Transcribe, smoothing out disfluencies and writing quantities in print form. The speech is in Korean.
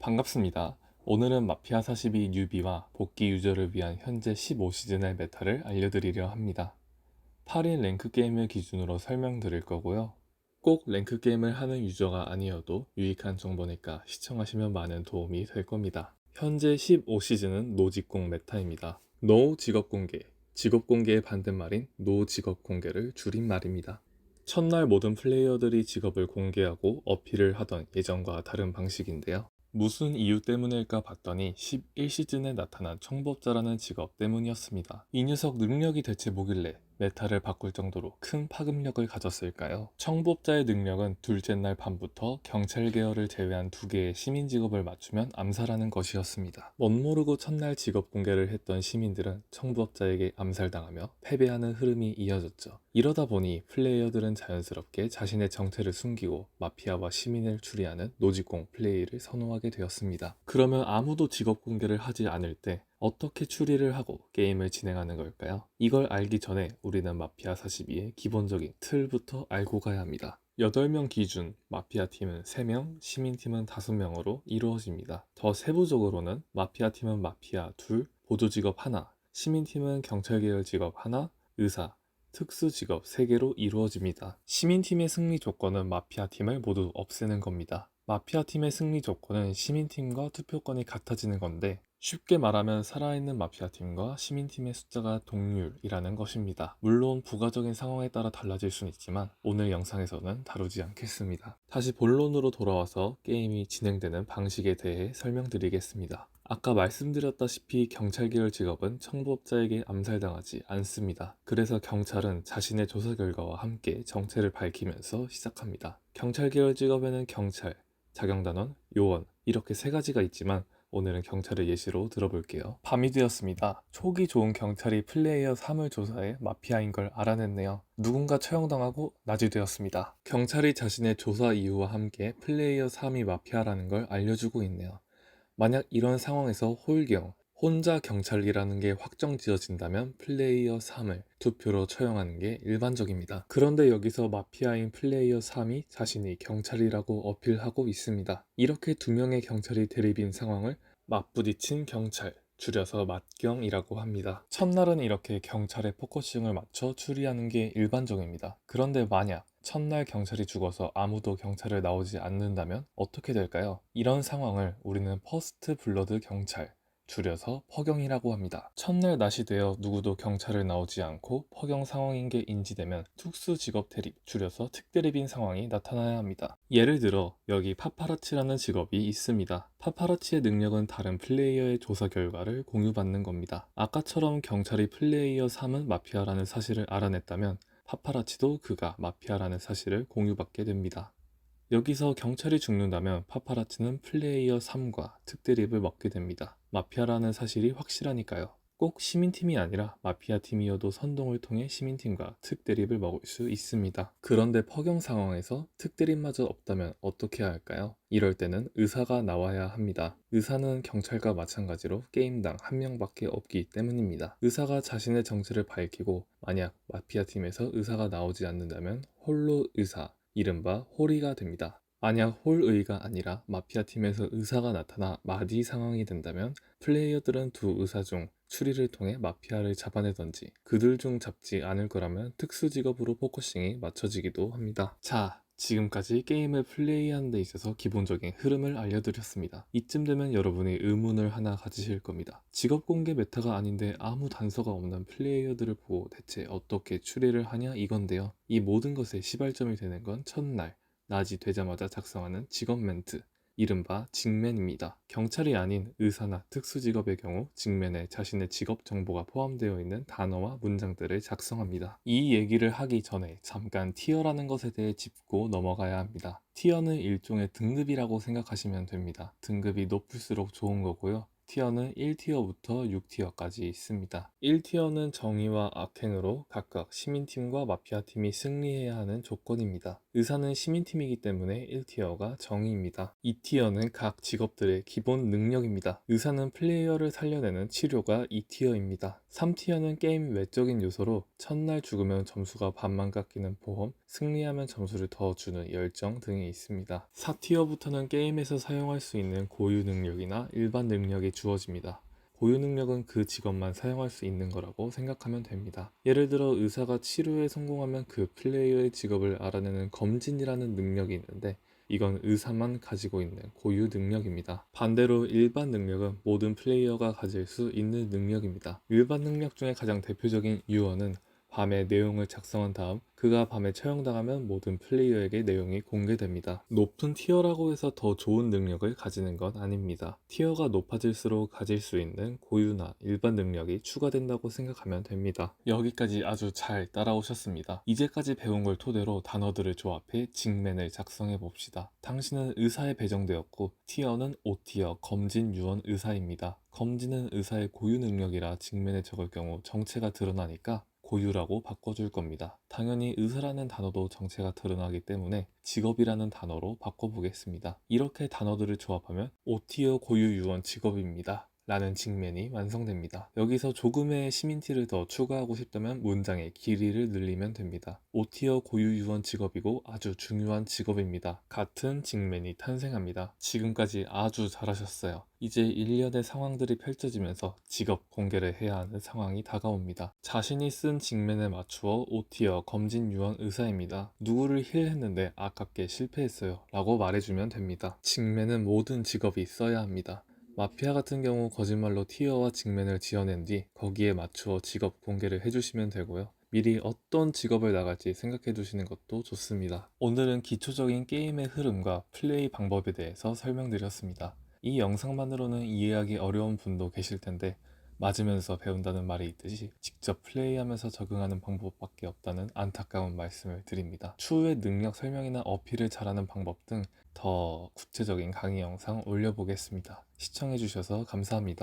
반갑습니다. 오늘은 마피아 42 뉴비와 복귀 유저를 위한 현재 15시즌의 메타를 알려드리려 합니다. 8인 랭크 게임을 기준으로 설명드릴 거고요. 꼭 랭크 게임을 하는 유저가 아니어도 유익한 정보니까 시청하시면 많은 도움이 될 겁니다. 현재 15시즌은 노직공 메타입니다. 노 직업 공개, 직업 공개의 반대말인 노 직업 공개를 줄인 말입니다. 첫날 모든 플레이어들이 직업을 공개하고 어필을 하던 예전과 다른 방식인데요. 무슨 이유 때문일까 봤더니 11시즌에 나타난 청법자라는 직업 때문이었습니다. 이 녀석 능력이 대체 뭐길래 메타를 바꿀 정도로 큰 파급력을 가졌을까요? 청법자의 능력은 둘째 날 밤부터 경찰 계열을 제외한 두 개의 시민 직업을 맞추면 암살하는 것이었습니다. 멋모르고 첫날 직업 공개를 했던 시민들은 청법자에게 암살당하며 패배하는 흐름이 이어졌죠. 이러다 보니 플레이어들은 자연스럽게 자신의 정체를 숨기고 마피아와 시민을 추리하는 노직공 플레이를 선호하게 되었습니다. 그러면 아무도 직업 공개를 하지 않을 때 어떻게 추리를 하고 게임을 진행하는 걸까요? 이걸 알기 전에 우리는 마피아 42의 기본적인 틀부터 알고 가야 합니다. 8명 기준 마피아 팀은 3명, 시민팀은 5명으로 이루어집니다. 더 세부적으로는 마피아 팀은 마피아 2, 보조 직업 1, 시민팀은 경찰 계열 직업 1, 의사, 특수 직업 3개로 이루어집니다. 시민팀의 승리 조건은 마피아팀을 모두 없애는 겁니다. 마피아팀의 승리 조건은 시민팀과 투표권이 같아지는 건데 쉽게 말하면 살아있는 마피아팀과 시민팀의 숫자가 동률이라는 것입니다. 물론 부가적인 상황에 따라 달라질 수는 있지만 오늘 영상에서는 다루지 않겠습니다. 다시 본론으로 돌아와서 게임이 진행되는 방식에 대해 설명드리겠습니다. 아까 말씀드렸다시피 경찰 계열 직업은 청부업자에게 암살당하지 않습니다. 그래서 경찰은 자신의 조사 결과와 함께 정체를 밝히면서 시작합니다. 경찰 계열 직업에는 경찰, 자경단원, 요원 이렇게 세 가지가 있지만 오늘은 경찰의 예시로 들어볼게요. 밤이 되었습니다. 촉이 좋은 경찰이 플레이어 3을 조사해 마피아인 걸 알아냈네요. 누군가 처형당하고 낮이 되었습니다. 경찰이 자신의 조사 이유와 함께 플레이어 3이 마피아라는 걸 알려주고 있네요. 만약 이런 상황에서 홀경, 혼자 경찰이라는 게 확정지어진다면 플레이어 3을 투표로 처형하는 게 일반적입니다. 그런데 여기서 마피아인 플레이어 3이 자신이 경찰이라고 어필하고 있습니다. 이렇게 두 명의 경찰이 대립인 상황을 맞부딪힌 경찰, 줄여서 맞경이라고 합니다. 첫날은 이렇게 경찰의 포커싱을 맞춰 추리하는 게 일반적입니다. 그런데 만약 첫날 경찰이 죽어서 아무도 경찰을 나오지 않는다면 어떻게 될까요? 이런 상황을 우리는 퍼스트 블러드 경찰, 줄여서 퍼경이라고 합니다. 첫날 낮이 되어 누구도 경찰을 나오지 않고 퍼경 상황인 게 인지되면 특수 직업 대립, 줄여서 특대립인 상황이 나타나야 합니다. 예를 들어 여기 파파라치라는 직업이 있습니다. 파파라치의 능력은 다른 플레이어의 조사 결과를 공유받는 겁니다. 아까처럼 경찰이 플레이어 3은 마피아라는 사실을 알아냈다면 파파라치도 그가 마피아라는 사실을 공유받게 됩니다. 여기서 경찰이 죽는다면 파파라치는 플레이어 3과 특대립을 먹게 됩니다. 마피아라는 사실이 확실하니까요. 꼭 시민팀이 아니라 마피아 팀이어도 선동을 통해 시민팀과 특대립을 먹을 수 있습니다. 그런데 퍼경 상황에서 특대립마저 없다면 어떻게 해야 할까요? 이럴 때는 의사가 나와야 합니다. 의사는 경찰과 마찬가지로 게임당 한 명밖에 없기 때문입니다. 의사가 자신의 정체를 밝히고 만약 마피아 팀에서 의사가 나오지 않는다면 홀로 의사, 이른바 홀의가 됩니다. 만약 홀의가 아니라 마피아 팀에서 의사가 나타나 마디 상황이 된다면 플레이어들은 두 의사 중 추리를 통해 마피아를 잡아내던지 그들 중 잡지 않을 거라면 특수 직업으로 포커싱이 맞춰지기도 합니다. 자, 지금까지 게임을 플레이하는 데 있어서 기본적인 흐름을 알려드렸습니다. 이쯤 되면 여러분이 의문을 하나 가지실 겁니다. 직업 공개 메타가 아닌데 아무 단서가 없는 플레이어들을 보고 대체 어떻게 추리를 하냐 이건데요. 이 모든 것의 시발점이 되는 건 첫날, 낮이 되자마자 작성하는 직업 멘트, 이른바 직맨입니다. 경찰이 아닌 의사나 특수직업의 경우 직맨에 자신의 직업 정보가 포함되어 있는 단어와 문장들을 작성합니다. 이 얘기를 하기 전에 잠깐 티어라는 것에 대해 짚고 넘어가야 합니다. 티어는 일종의 등급이라고 생각하시면 됩니다. 등급이 높을수록 좋은 거고요. 티어는 1티어부터 6티어까지 있습니다. 1티어는 정의와 악행으로 각각 시민팀과 마피아팀이 승리해야 하는 조건입니다. 의사는 시민팀이기 때문에 1티어가 정의입니다. 2티어는 각 직업들의 기본 능력입니다. 의사는 플레이어를 살려내는 치료가 2티어입니다. 3티어는 게임 외적인 요소로 첫날 죽으면 점수가 반만 깎이는 보험, 승리하면 점수를 더 주는 열정 등이 있습니다. 4티어부터는 게임에서 사용할 수 있는 고유 능력이나 일반 능력이 주어집니다. 고유 능력은 그 직업만 사용할 수 있는 거라고 생각하면 됩니다. 예를 들어 의사가 치료에 성공하면 그 플레이어의 직업을 알아내는 검진이라는 능력이 있는데 이건 의사만 가지고 있는 고유 능력입니다. 반대로 일반 능력은 모든 플레이어가 가질 수 있는 능력입니다. 일반 능력 중에 가장 대표적인 유언은 밤에 내용을 작성한 다음 그가 밤에 처형당하면 모든 플레이어에게 내용이 공개됩니다. 높은 티어라고 해서 더 좋은 능력을 가지는 건 아닙니다. 티어가 높아질수록 가질 수 있는 고유나 일반 능력이 추가된다고 생각하면 됩니다. 여기까지 아주 잘 따라오셨습니다. 이제까지 배운 걸 토대로 단어들을 조합해 직맨을 작성해 봅시다. 당신은 의사에 배정되었고 티어는 5티어 검진 유언 의사입니다. 검진은 의사의 고유 능력이라 직맨에 적을 경우 정체가 드러나니까 고유라고 바꿔줄 겁니다. 당연히 의사라는 단어도 정체가 드러나기 때문에 직업이라는 단어로 바꿔보겠습니다. 이렇게 단어들을 조합하면 5티어 고유 유언 직업입니다. 라는 직맨이 완성됩니다. 여기서 조금의 시민티를 더 추가하고 싶다면 문장의 길이를 늘리면 됩니다. 5티어 고유 유언 직업이고 아주 중요한 직업입니다. 같은 직맨이 탄생합니다. 지금까지 아주 잘하셨어요. 이제 일련의 상황들이 펼쳐지면서 직업 공개를 해야 하는 상황이 다가옵니다. 자신이 쓴 직맨에 맞추어 5티어 검진 유언 의사입니다. 누구를 힐했는데 아깝게 실패했어요 라고 말해주면 됩니다. 직맨은 모든 직업이 써야 합니다. 마피아 같은 경우 거짓말로 티어와 직맨을 지어낸 뒤 거기에 맞추어 직업 공개를 해주시면 되고요. 미리 어떤 직업을 나갈지 생각해 두시는 것도 좋습니다. 오늘은 기초적인 게임의 흐름과 플레이 방법에 대해서 설명드렸습니다. 이 영상만으로는 이해하기 어려운 분도 계실 텐데 맞으면서 배운다는 말이 있듯이 직접 플레이하면서 적응하는 방법밖에 없다는 안타까운 말씀을 드립니다. 추후에 능력 설명이나 어필을 잘하는 방법 등 더 구체적인 강의 영상 올려보겠습니다. 시청해주셔서 감사합니다.